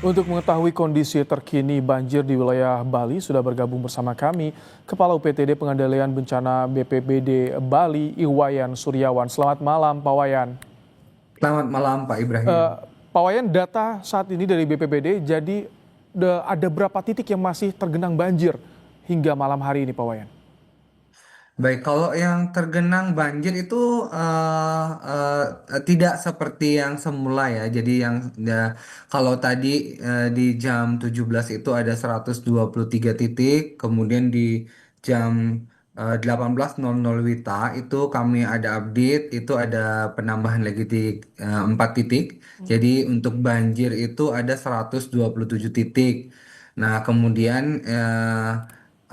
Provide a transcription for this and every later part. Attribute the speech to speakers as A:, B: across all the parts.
A: Untuk mengetahui kondisi terkini banjir di wilayah Bali, sudah bergabung bersama kami Kepala UPTD Pengendalian Bencana BPBD Bali, Iwayan Suryawan. Selamat malam, Pak Wayan.
B: Selamat malam Pak Ibrahim.
A: Eh, Pak Wayan, data saat ini dari BPBD, jadi ada berapa titik yang masih tergenang banjir hingga malam hari ini, Pak Wayan?
B: Baik, kalau yang tergenang banjir itu tidak seperti yang semula ya. Jadi kalau tadi di jam 17 itu ada 123 titik, kemudian di jam 18.00 WITA itu kami ada update, itu ada penambahan lagi di 4 titik. Jadi untuk banjir itu ada 127 titik. Nah, kemudian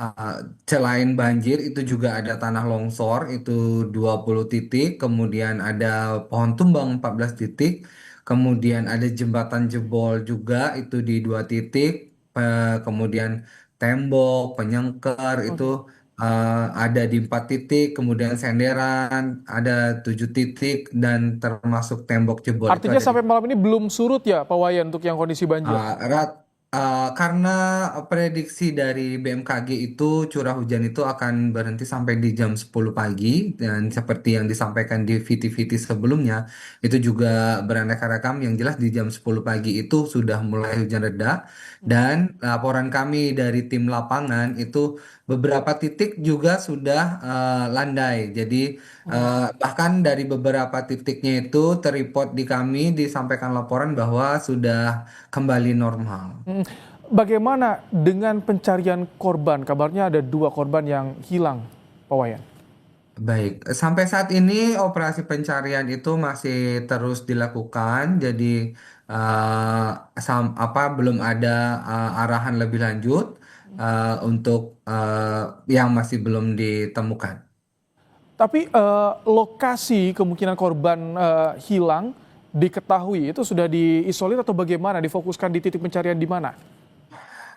B: Uh, selain banjir itu juga ada tanah longsor itu 20 titik, kemudian ada pohon tumbang 14 titik, kemudian ada jembatan jebol juga itu di 2 titik, kemudian tembok, penyengker itu
A: Oke.
B: ada di 4 titik, kemudian senderan ada 7 titik dan termasuk tembok jebol itu
A: Artinya
B: ada di
A: sampai malam ini belum surut ya, Pak Wayan, untuk yang kondisi banjir?
B: Uh, rat, karena prediksi dari BMKG itu curah hujan itu akan berhenti sampai di jam 10 pagi dan seperti yang disampaikan di VT-VT sebelumnya itu juga beraneka ragam yang jelas di jam 10 pagi itu sudah mulai hujan reda dan laporan kami dari tim lapangan itu beberapa titik juga sudah landai. Jadi bahkan dari beberapa titiknya itu terreport di kami disampaikan laporan bahwa sudah kembali normal.
A: Hmm, Bagaimana dengan pencarian korban? Kabarnya ada 2 korban yang hilang, Pak Wayan.
B: Baik, sampai saat ini operasi pencarian itu masih terus dilakukan. Jadi belum ada arahan lebih lanjut untuk yang masih belum ditemukan.
A: Tapi lokasi kemungkinan korban hilang diketahui itu sudah diisolir atau bagaimana? Difokuskan di titik pencarian di mana?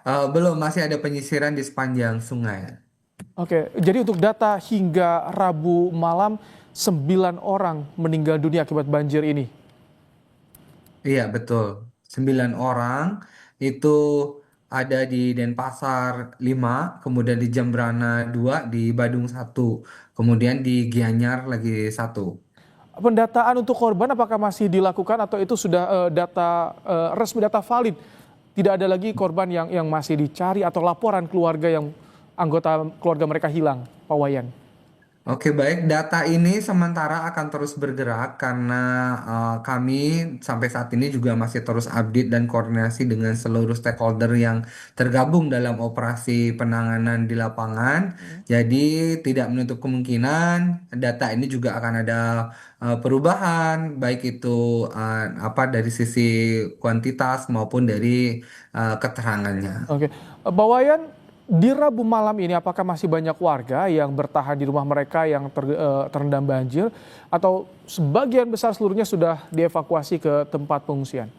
B: Belum, masih ada penyisiran di sepanjang sungai.
A: Oke, jadi untuk data hingga Rabu malam 9 orang meninggal dunia akibat banjir ini.
B: Iya, betul. 9 orang itu ada di Denpasar 5, kemudian di Jembrana 2, di Badung 1, kemudian di Gianyar lagi 1.
A: Pendataan untuk korban apakah masih dilakukan atau itu sudah data resmi, data valid? Tidak ada lagi korban yang masih dicari atau laporan keluarga yang anggota keluarga mereka hilang, Pak Wayan.
B: Oke, baik. Data ini sementara akan terus bergerak karena kami sampai saat ini juga masih terus update dan koordinasi dengan seluruh stakeholder yang tergabung dalam operasi penanganan di lapangan. Jadi tidak menutup kemungkinan data ini juga akan ada perubahan, baik itu dari sisi kuantitas maupun dari keterangannya.
A: Oke, Pak Wayan, di Rabu malam ini apakah masih banyak warga yang bertahan di rumah mereka yang terendam banjir atau sebagian besar seluruhnya sudah dievakuasi ke tempat pengungsian?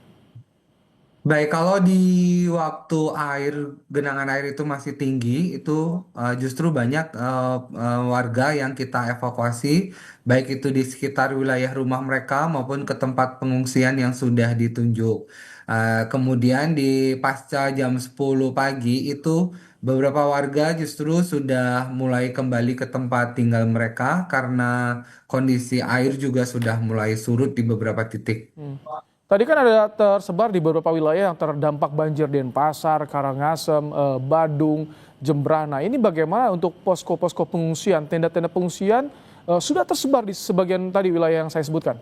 B: Baik, kalau di waktu genangan air itu masih tinggi, itu justru banyak warga yang kita evakuasi, baik itu di sekitar wilayah rumah mereka maupun ke tempat pengungsian yang sudah ditunjuk. Kemudian di pasca jam 10 pagi itu beberapa warga justru sudah mulai kembali ke tempat tinggal mereka karena kondisi air juga sudah mulai surut di beberapa titik.
A: Hmm. Tadi kan ada tersebar di beberapa wilayah yang terdampak banjir, Denpasar, Karangasem, Badung, Jembrana. Ini bagaimana untuk posko-posko pengungsian, tenda-tenda pengungsian sudah tersebar di sebagian tadi wilayah yang saya sebutkan?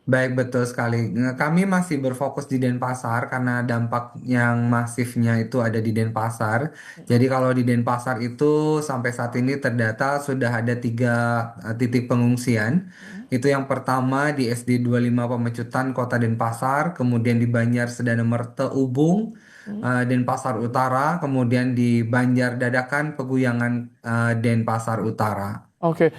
B: Baik, betul sekali. Nah, kami masih berfokus di Denpasar karena dampak yang masifnya itu ada di Denpasar. Jadi kalau di Denpasar itu sampai saat ini terdata sudah ada 3 titik pengungsian. Itu yang pertama di SD 25 Pemecutan Kota Denpasar, kemudian di Banjar Sedana Merte Ubung, Denpasar Utara, kemudian di Banjar Dadakan Peguyangan Denpasar Utara.
A: Oke,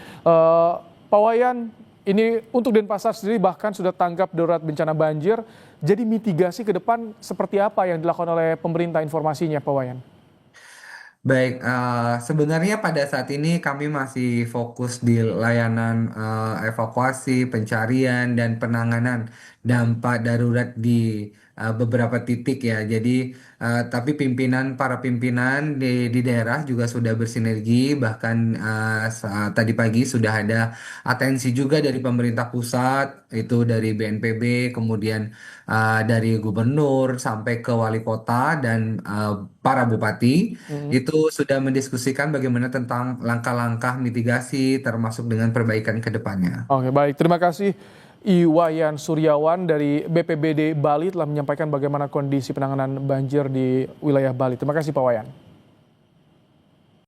A: Pak Wayan, ini untuk Denpasar sendiri bahkan sudah tanggap darurat bencana banjir. Jadi mitigasi ke depan seperti apa yang dilakukan oleh pemerintah informasinya, Pak Wayan?
B: Baik, sebenarnya pada saat ini kami masih fokus di layanan evakuasi, pencarian, dan penanganan dampak darurat di beberapa titik ya. Jadi tapi para pimpinan di daerah juga sudah bersinergi, bahkan tadi pagi sudah ada atensi juga dari pemerintah pusat, itu dari BNPB, kemudian dari gubernur sampai ke wali kota dan para bupati
A: Mhm.
B: itu sudah mendiskusikan bagaimana tentang langkah-langkah mitigasi termasuk dengan perbaikan ke depannya.
A: Oke, baik. Terima kasih Iwayan Suryawan dari BPBD Bali telah menyampaikan bagaimana kondisi penanganan banjir di wilayah Bali. Terima kasih Pak Wayan.